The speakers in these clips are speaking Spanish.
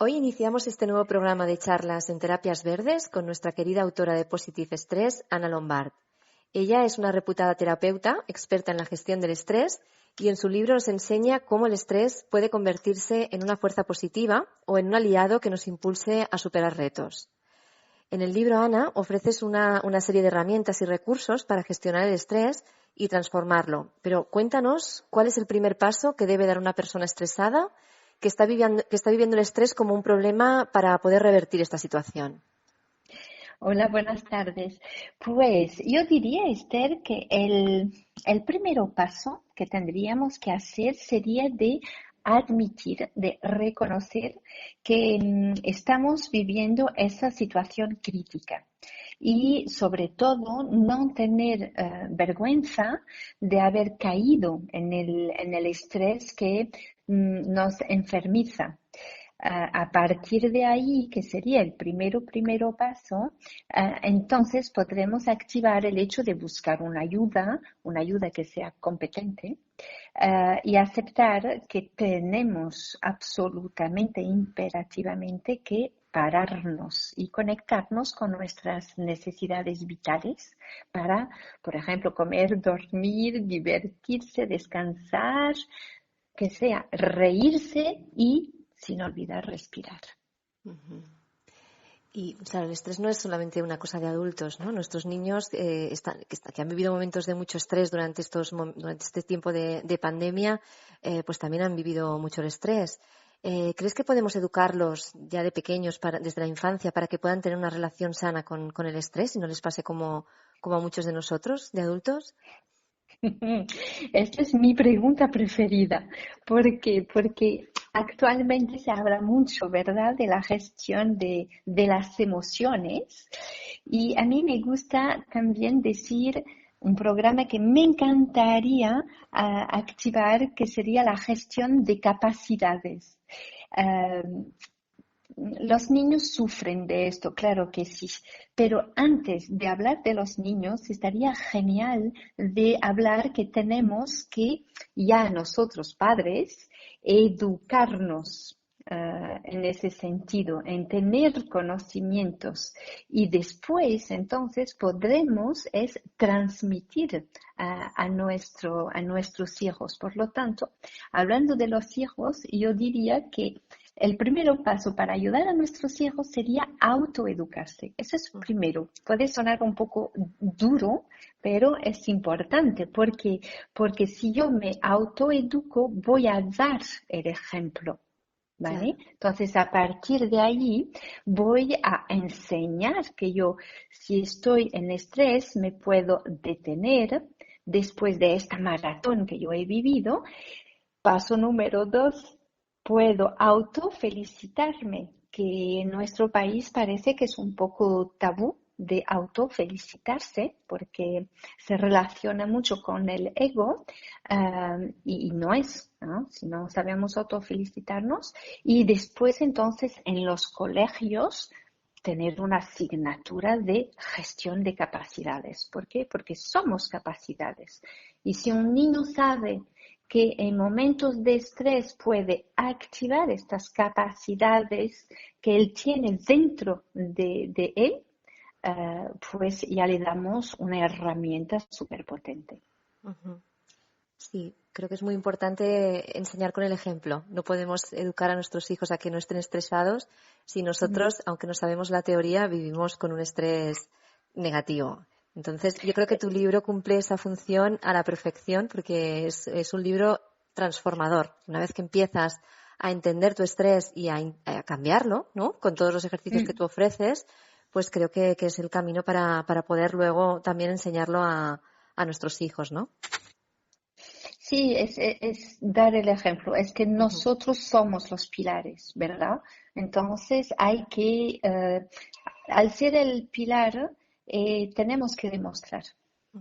Hoy iniciamos este nuevo programa de charlas en terapias verdes con nuestra querida autora de Positive Stress, Ana Lombard. Ella es una reputada terapeuta, experta en la gestión del estrés, y en su libro nos enseña cómo el estrés puede convertirse en una fuerza positiva o en un aliado que nos impulse a superar retos. En el libro, Ana, ofreces una serie de herramientas y recursos para gestionar el estrés y transformarlo. Pero cuéntanos cuál es el primer paso que debe dar una persona estresada que está viviendo el estrés como un problema para poder revertir esta situación. Hola, buenas tardes. Pues yo diría, Esther, que el primer paso que tendríamos que hacer sería de admitir, de reconocer que estamos viviendo esa situación crítica y sobre todo no tener vergüenza de haber caído en el estrés que nos enfermiza. A partir de ahí, que sería el primero paso, entonces podremos activar el hecho de buscar una ayuda que sea competente, y aceptar que tenemos absolutamente, imperativamente que pararnos y conectarnos con nuestras necesidades vitales para, por ejemplo, comer, dormir, divertirse, descansar, que sea reírse y sin olvidar respirar. Uh-huh. Y claro, el estrés no es solamente una cosa de adultos, ¿no? Nuestros niños que han vivido momentos de mucho estrés durante este tiempo de pandemia, pues también han vivido mucho el estrés. ¿Crees que podemos educarlos ya de pequeños, desde la infancia, para que puedan tener una relación sana con el estrés y no les pase como a muchos de nosotros, de adultos? Esta es mi pregunta preferida. ¿Por qué? Porque actualmente se habla mucho, ¿verdad?, de la gestión de las emociones. Y a mí me gusta también decir un programa que me encantaría activar, que sería la gestión de capacidades. Los niños sufren de esto, claro que sí, pero antes de hablar de los niños, estaría genial de hablar que tenemos que, ya nosotros padres, educarnos en ese sentido, en tener conocimientos, y después entonces podremos transmitir a nuestros hijos. Por lo tanto, hablando de los hijos, yo diría que el primer paso para ayudar a nuestros hijos sería autoeducarse. Eso es primero. Puede sonar un poco duro, pero es importante porque si yo me autoeduco, voy a dar el ejemplo. ¿Vale? Claro. Entonces, a partir de ahí, voy a enseñar que yo, si estoy en estrés, me puedo detener después de esta maratón que yo he vivido. Paso número 2, puedo autofelicitarme, que en nuestro país parece que es un poco tabú de autofelicitarse porque se relaciona mucho con el ego, y no es, ¿no? Si no sabemos autofelicitarnos. Y después entonces en los colegios tener una asignatura de gestión de capacidades. ¿Por qué? Porque somos capacidades. Y si un niño sabe que en momentos de estrés puede activar estas capacidades que él tiene dentro de él, pues ya le damos una herramienta súper potente. Uh-huh. Sí, creo que es muy importante enseñar con el ejemplo. No podemos educar a nuestros hijos a que no estén estresados si nosotros, aunque no sabemos la teoría, vivimos con un estrés negativo. Entonces, yo creo que tu libro cumple esa función a la perfección porque es un libro transformador. Una vez que empiezas a entender tu estrés y a cambiarlo, ¿no? Con todos los ejercicios que tú ofreces, pues creo que es el camino para poder luego también enseñarlo a nuestros hijos, ¿no? Sí, es dar el ejemplo. Es que Uh-huh. nosotros somos los pilares, ¿verdad? Entonces hay que, al ser el pilar, tenemos que demostrar.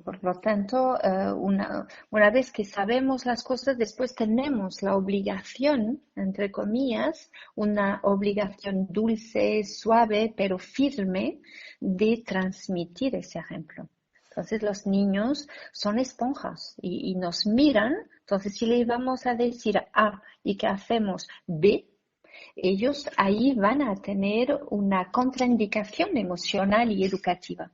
Por lo tanto, una vez que sabemos las cosas, después tenemos la obligación, entre comillas, una obligación dulce, suave, pero firme, de transmitir ese ejemplo. Entonces los niños son esponjas y nos miran. Entonces si le vamos a decir A y que hacemos B, ellos ahí van a tener una contraindicación emocional y educativa.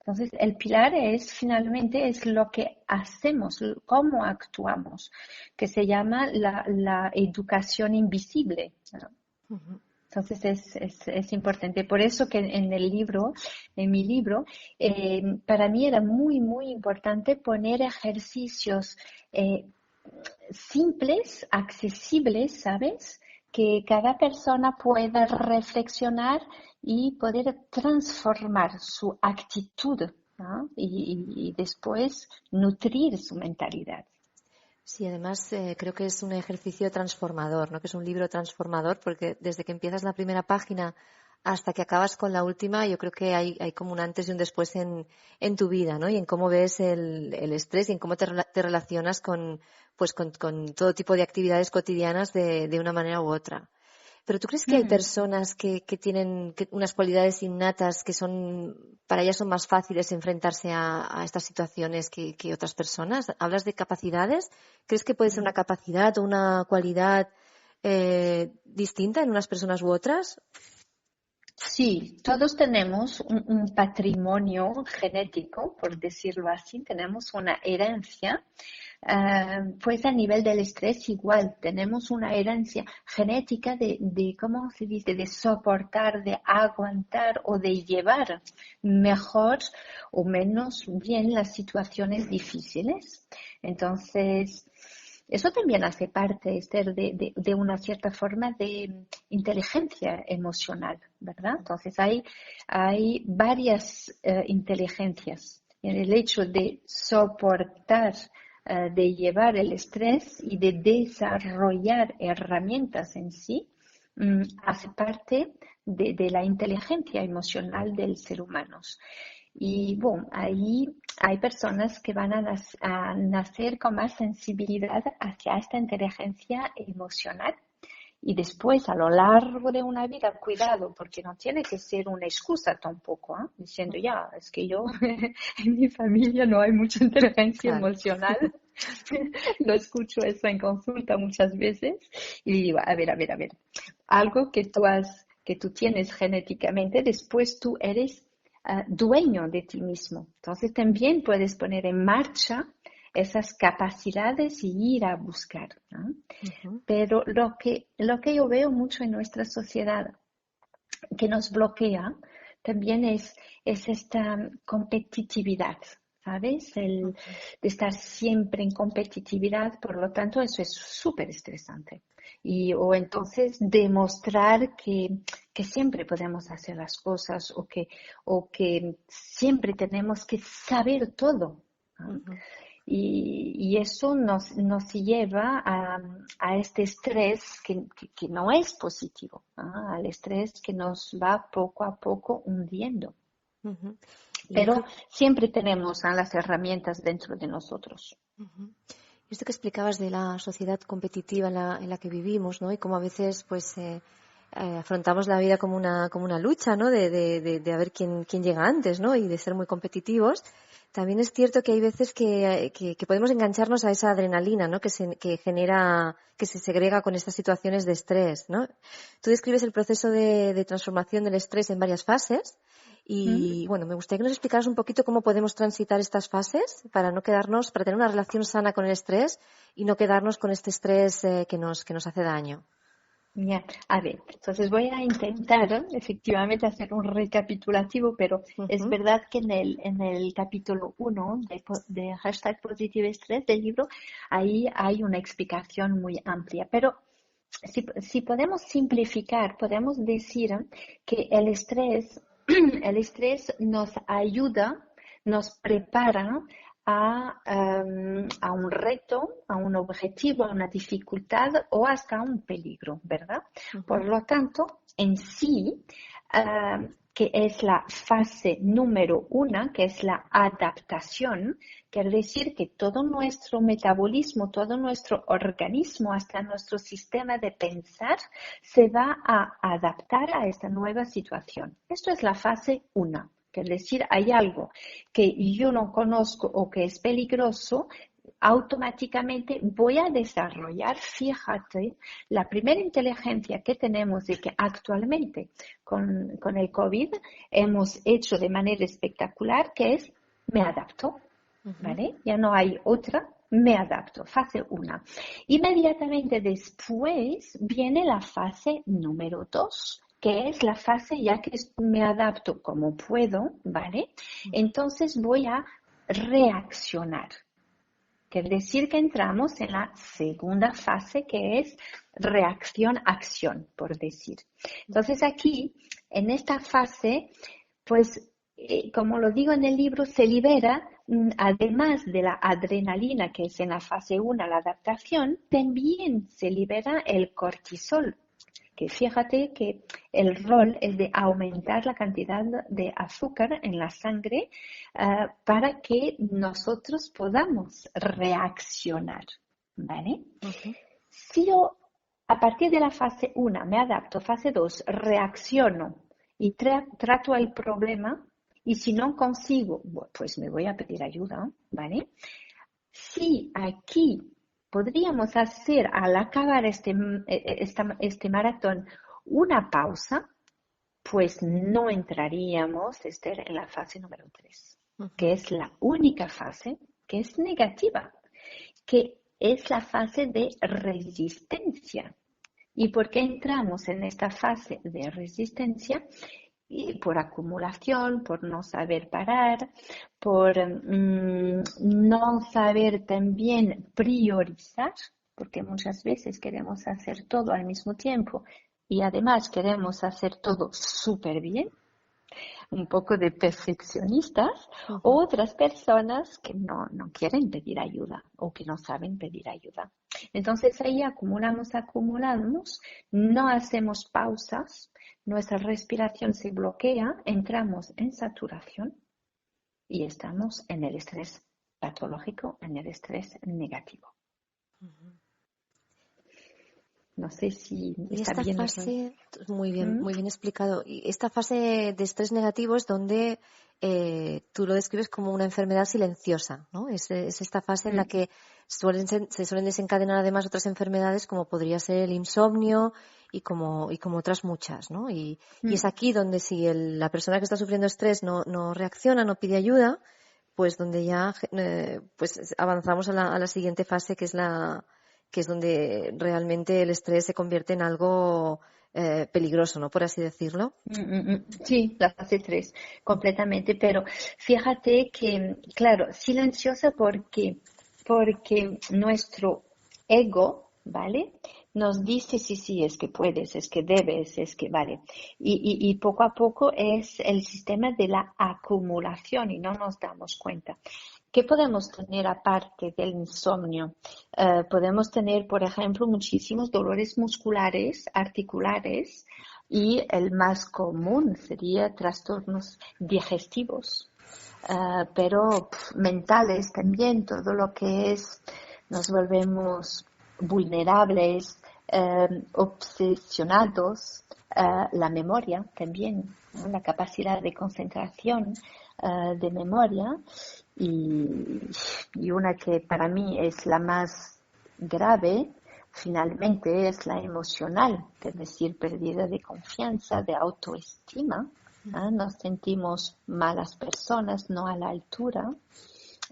Entonces, el pilar es finalmente es lo que hacemos, cómo actuamos, que se llama la educación invisible, ¿no? Entonces es importante. Por eso que en mi libro, para mí era muy, muy importante poner ejercicios simples, accesibles, ¿sabes? Que cada persona pueda reflexionar y poder transformar su actitud, ¿no? Y después nutrir su mentalidad. Sí, además creo que es un ejercicio transformador, ¿no? Que es un libro transformador porque desde que empiezas la primera página hasta que acabas con la última, yo creo que hay como un antes y un después en tu vida, ¿no? Y en cómo ves el estrés y en cómo te relacionas con todo tipo de actividades cotidianas de una manera u otra. Pero ¿tú crees que hay personas que tienen unas cualidades innatas que para ellas son más fáciles enfrentarse a estas situaciones que otras personas? ¿Hablas de capacidades? ¿Crees que puede ser una capacidad o una cualidad distinta en unas personas u otras? Sí, todos tenemos un patrimonio genético, por decirlo así, tenemos una herencia. Pues a nivel del estrés igual, tenemos una herencia genética ¿cómo se dice?, de soportar, de aguantar o de llevar mejor o menos bien las situaciones difíciles. Entonces, eso también hace parte, Esther, de una cierta forma de inteligencia emocional, ¿verdad? Entonces, hay varias inteligencias. En el hecho de soportar, de llevar el estrés y de desarrollar herramientas en sí, hace parte de la inteligencia emocional del ser humano. Y bueno, ahí hay personas que van a nacer con más sensibilidad hacia esta inteligencia emocional. Y después, a lo largo de una vida, cuidado, porque no tiene que ser una excusa tampoco, ¿eh? Diciendo, ya, es que yo, en mi familia no hay mucha inteligencia Claro. emocional. Lo escucho eso en consulta muchas veces y digo, a ver. Algo que tú tienes genéticamente, después tú eres dueño de ti mismo. Entonces también puedes poner en marcha esas capacidades y ir a buscar, ¿no? Pero lo que yo veo mucho en nuestra sociedad que nos bloquea también es esta competitividad, ¿sabes? De estar siempre en competitividad, por lo tanto, eso es súper estresante. O entonces demostrar que siempre podemos hacer las cosas o que siempre tenemos que saber todo, ¿no? Y eso nos lleva a este estrés que no es positivo, ¿no? Al estrés que nos va poco a poco hundiendo. Y yo Pero creo. siempre tenemos las herramientas dentro de nosotros. Esto que explicabas de la sociedad competitiva en la que vivimos, ¿no? Y cómo a veces, pues, afrontamos la vida como una lucha, ¿no? De a ver quién llega antes, ¿no? Y de ser muy competitivos. También es cierto que hay veces que podemos engancharnos a esa adrenalina, ¿no? Que genera, que se segrega con estas situaciones de estrés, ¿no? Tú describes el proceso de transformación del estrés en varias fases. ¿Mm? Y bueno, me gustaría que nos explicaras un poquito cómo podemos transitar estas fases para tener una relación sana con el estrés y no quedarnos con este estrés que nos hace daño. Ya, a ver, entonces voy a intentar efectivamente hacer un recapitulativo, pero es Ujú. verdad que en el capítulo 1 de hashtag Positive Stress del libro, ahí hay una explicación muy amplia. Pero si podemos simplificar, podemos decir que el estrés, el estrés nos ayuda, nos prepara a un reto, a un objetivo, a una dificultad o hasta a un peligro, ¿verdad? Por lo tanto, en sí, que es la fase número 1, que es la adaptación, quiere decir que todo nuestro metabolismo, todo nuestro organismo, hasta nuestro sistema de pensar, se va a adaptar a esta nueva situación. Esto es la fase 1. Es decir, hay algo que yo no conozco o que es peligroso, automáticamente voy a desarrollar, fíjate, la primera inteligencia que tenemos y que actualmente con el COVID hemos hecho de manera espectacular, que es me adapto, ¿vale? Ya no hay otra, me adapto, fase 1. Inmediatamente después viene la fase número 2, que es la fase ya que me adapto como puedo, ¿vale? Entonces voy a reaccionar. Quiere decir que entramos en la segunda fase, que es reacción-acción, por decir. Entonces aquí, en esta fase, pues, como lo digo en el libro, se libera, además de la adrenalina, que es en la fase 1, la adaptación, también se libera el cortisol, que fíjate que el rol es de aumentar la cantidad de azúcar en la sangre para que nosotros podamos reaccionar, ¿vale? Si yo a partir de la fase 1 me adapto, fase 2 reacciono y trato el problema, y si no consigo, pues me voy a pedir ayuda, ¿vale? Si aquí podríamos hacer al acabar este maratón una pausa, pues no entraríamos, Esther, en la fase número 3, que es la única fase que es negativa, que es la fase de resistencia. ¿Y por qué entramos en esta fase de resistencia? Y por acumulación, por no saber parar, por no saber también priorizar, porque muchas veces queremos hacer todo al mismo tiempo y además queremos hacer todo súper bien, un poco de perfeccionistas, o otras personas que no quieren pedir ayuda o que no saben pedir ayuda. Entonces ahí acumulamos, no hacemos pausas, nuestra respiración se bloquea, entramos en saturación y estamos en el estrés patológico, en el estrés negativo. No sé si está bien. Esta fase, muy bien explicado. Y esta fase de estrés negativo es donde tú lo describes como una enfermedad silenciosa, ¿no? Es esta fase en la que se suelen desencadenar además otras enfermedades como podría ser el insomnio y como otras muchas, ¿no? Y es aquí donde si la persona que está sufriendo estrés no reacciona, no pide ayuda, pues donde ya pues avanzamos a la siguiente fase, que es donde realmente el estrés se convierte en algo peligroso, ¿no? Por así decirlo. Sí, la fase 3, completamente. Pero fíjate que, claro, silenciosa porque nuestro ego, ¿vale? Nos dice sí, es que puedes, es que debes, es que vale. Y poco a poco es el sistema de la acumulación y no nos damos cuenta. ¿Qué podemos tener aparte del insomnio? Podemos tener, por ejemplo, muchísimos dolores musculares, articulares, y el más común sería trastornos digestivos, pero mentales también, todo lo que es, nos volvemos vulnerables, obsesionados, la memoria también, ¿no? La capacidad de concentración, de memoria. Y una que para mí es la más grave, finalmente, es la emocional, es decir, pérdida de confianza, de autoestima. Nos sentimos malas personas, no a la altura,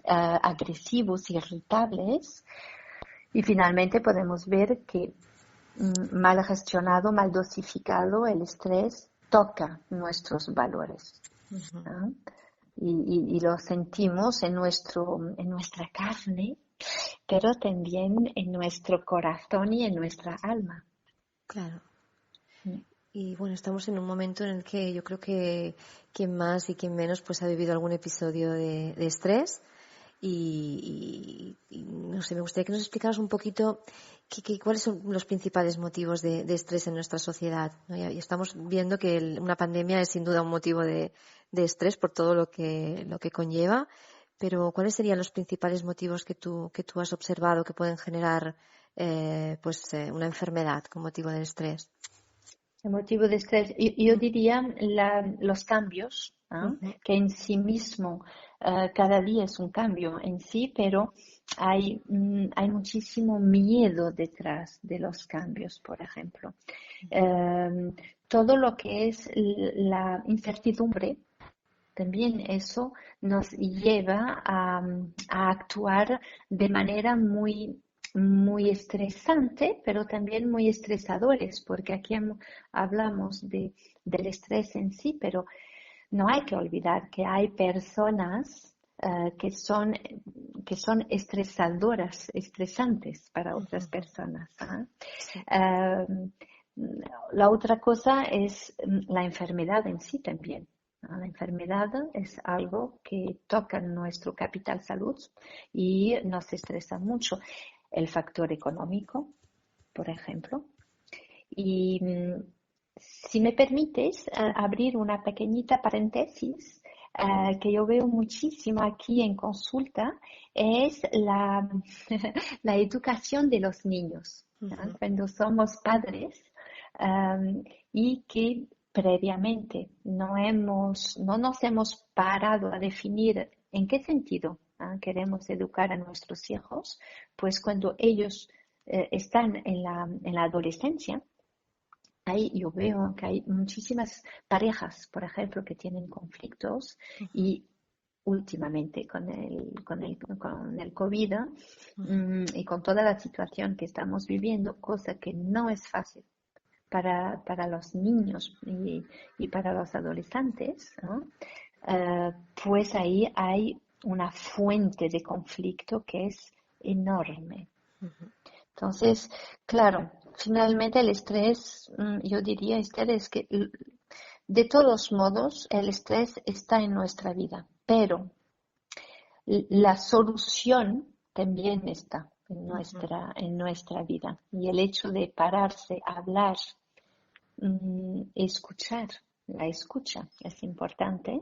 agresivos, irritables. Y finalmente podemos ver que mal gestionado, mal dosificado, el estrés toca nuestros valores. Y lo sentimos en nuestra carne, pero también en nuestro corazón y en nuestra alma. Claro. Y bueno, estamos en un momento en el que yo creo que quien más y quien menos pues ha vivido algún episodio de estrés y no sé, me gustaría que nos explicaras un poquito cuáles son los principales motivos de estrés en nuestra sociedad, ¿no? Y estamos viendo que una pandemia es sin duda un motivo de estrés por todo lo que conlleva, pero ¿cuáles serían los principales motivos que tú has observado que pueden generar una enfermedad con motivo del estrés? El motivo de estrés, yo diría los cambios ¿ah? Ujú. Que en sí mismo cada día es un cambio en sí, pero hay muchísimo miedo detrás de los cambios, por ejemplo. Eh, Todo lo que es la incertidumbre, también eso nos lleva a actuar de manera muy estresante, pero también muy estresadores, porque aquí hablamos del estrés en sí, pero no hay que olvidar que hay personas que son estresadoras, estresantes para otras Ujú. personas. ¿Ah? Sí. Eh, la otra cosa es la enfermedad en sí también. ¿No? La enfermedad es algo que toca nuestro capital salud y nos estresa mucho. El factor económico, por ejemplo. Y si me permites abrir una pequeñita paréntesis que yo veo muchísimo aquí en consulta, es la educación de los niños. ¿No? Ujú. Cuando somos padres y que previamente no nos hemos parado a definir en qué sentido queremos educar a nuestros hijos, pues cuando ellos están en la adolescencia, yo veo que hay muchísimas parejas, por ejemplo, que tienen conflictos y últimamente con el COVID y con toda la situación que estamos viviendo, cosa que no es fácil para los niños y para los adolescentes, ¿no? Pues ahí hay una fuente de conflicto que es enorme. Entonces, claro, finalmente el estrés, yo diría, Esther, es que de todos modos el estrés está en nuestra vida, pero la solución también está Ujú. en nuestra vida. Y el hecho de pararse, hablar, escuchar, la escucha es importante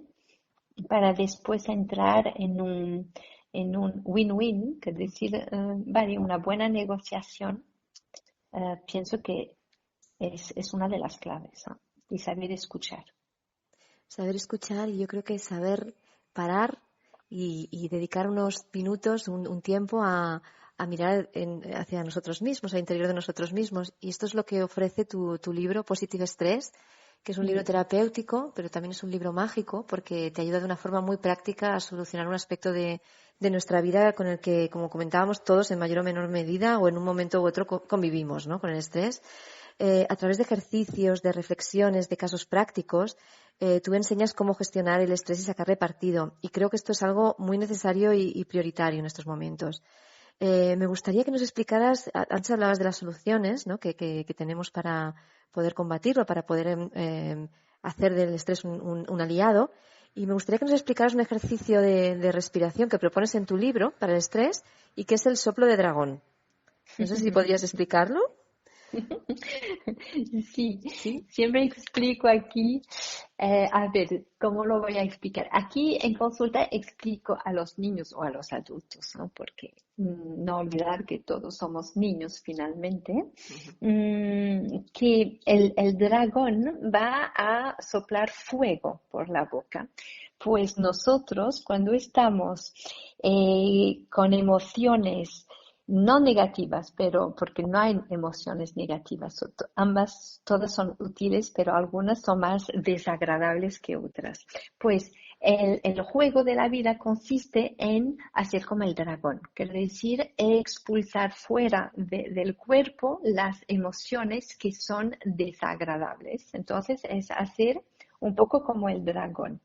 para después entrar en un win-win, que es decir, vale, una buena negociación. Pienso que es una de las claves, ¿no? Y saber escuchar. Saber escuchar y yo creo que saber parar y dedicar unos minutos, un tiempo a mirar hacia nosotros mismos, al interior de nosotros mismos. Y esto es lo que ofrece tu libro, Positive Stress, que es un libro Mm, terapéutico, pero también es un libro mágico porque te ayuda de una forma muy práctica a solucionar un aspecto de nuestra vida con el que, como comentábamos, todos en mayor o menor medida o en un momento u otro convivimos, ¿no? Con el estrés. A través de ejercicios, de reflexiones, de casos prácticos, tú enseñas cómo gestionar el estrés y sacarle partido. Y creo que esto es algo muy necesario y prioritario en estos momentos. Me gustaría que nos explicaras, antes hablabas de las soluciones, ¿no? que tenemos para poder combatirlo, para poder hacer del estrés un aliado. Y me gustaría que nos explicaras un ejercicio de respiración que propones en tu libro para el estrés y que es el soplo de dragón. No sé si podrías explicarlo. Sí, Sí. siempre explico aquí, a ver, ¿cómo lo voy a explicar? Aquí en consulta explico a los niños o a los adultos, ¿no? Porque no olvidar que todos somos niños finalmente, que el dragón va a soplar fuego por la boca. Pues nosotros cuando estamos con emociones, no negativas, pero porque no hay emociones negativas. Ambas, todas son útiles, pero algunas son más desagradables que otras. Pues el juego de la vida consiste en hacer como el dragón, quiere decir expulsar fuera del cuerpo las emociones que son desagradables. Entonces es hacer un poco como el dragón.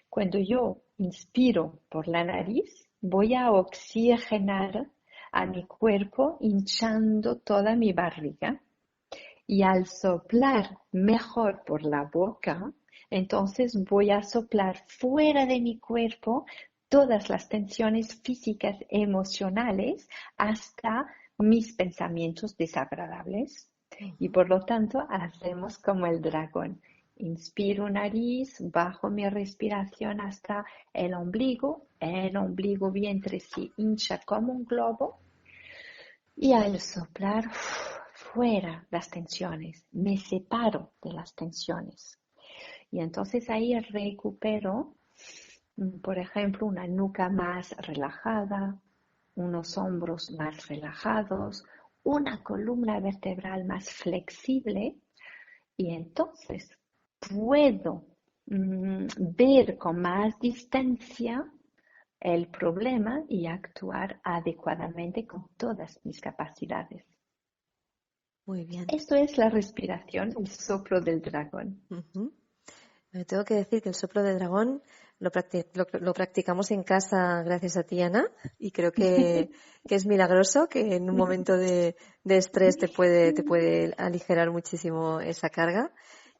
Cuando yo inspiro por la nariz, voy a oxigenar a mi cuerpo hinchando toda mi barriga y al soplar mejor por la boca, entonces voy a soplar fuera de mi cuerpo todas las tensiones físicas, emocionales, hasta mis pensamientos desagradables. Y por lo tanto, hacemos como el dragón. Inspiro nariz, bajo mi respiración hasta el ombligo vientre se hincha como un globo y al soplar fuera las tensiones, me separo de las tensiones. Y entonces ahí recupero, por ejemplo, una nuca más relajada, unos hombros más relajados, una columna vertebral más flexible y entonces puedo ver con más distancia el problema y actuar adecuadamente con todas mis capacidades. Muy bien. Esto es la respiración, el soplo del dragón. Ujú. Me tengo que decir que el soplo de dragón lo practicamos en casa gracias a ti, Ana, y creo que es milagroso, que en un momento de estrés te puede aligerar muchísimo esa carga.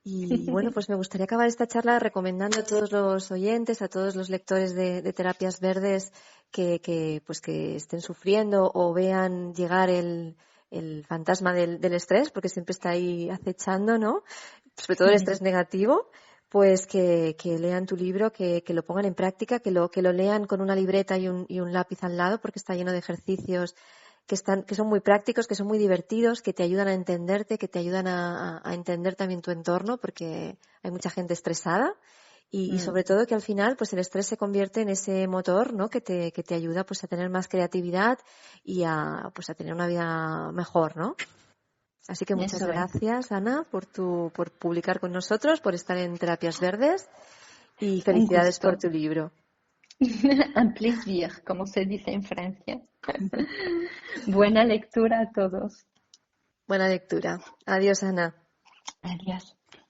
Y bueno, pues me gustaría acabar esta charla recomendando a todos los oyentes, a todos los lectores de terapias verdes pues que estén sufriendo o vean llegar el fantasma del estrés, porque siempre está ahí acechando, ¿no? Sobre todo el estrés negativo, pues que lean tu libro, que lo pongan en práctica, que lo lean con una libreta y un lápiz al lado, porque está lleno de ejercicios que son muy prácticos, que son muy divertidos, que te ayudan a entenderte, que te ayudan a entender también tu entorno, porque hay mucha gente estresada. Y sobre todo que al final pues el estrés se convierte en ese motor, ¿no? que te ayuda pues a tener más creatividad y a tener una vida mejor, ¿no? Así que muchas Eso es. gracias, Ana, por publicar con nosotros, por estar en Terapias Verdes y Un felicidades por gusto. tu libro. Un plaisir, como se dice en Francia. Buena lectura a todos. Buena lectura. Adiós, Ana. Adiós.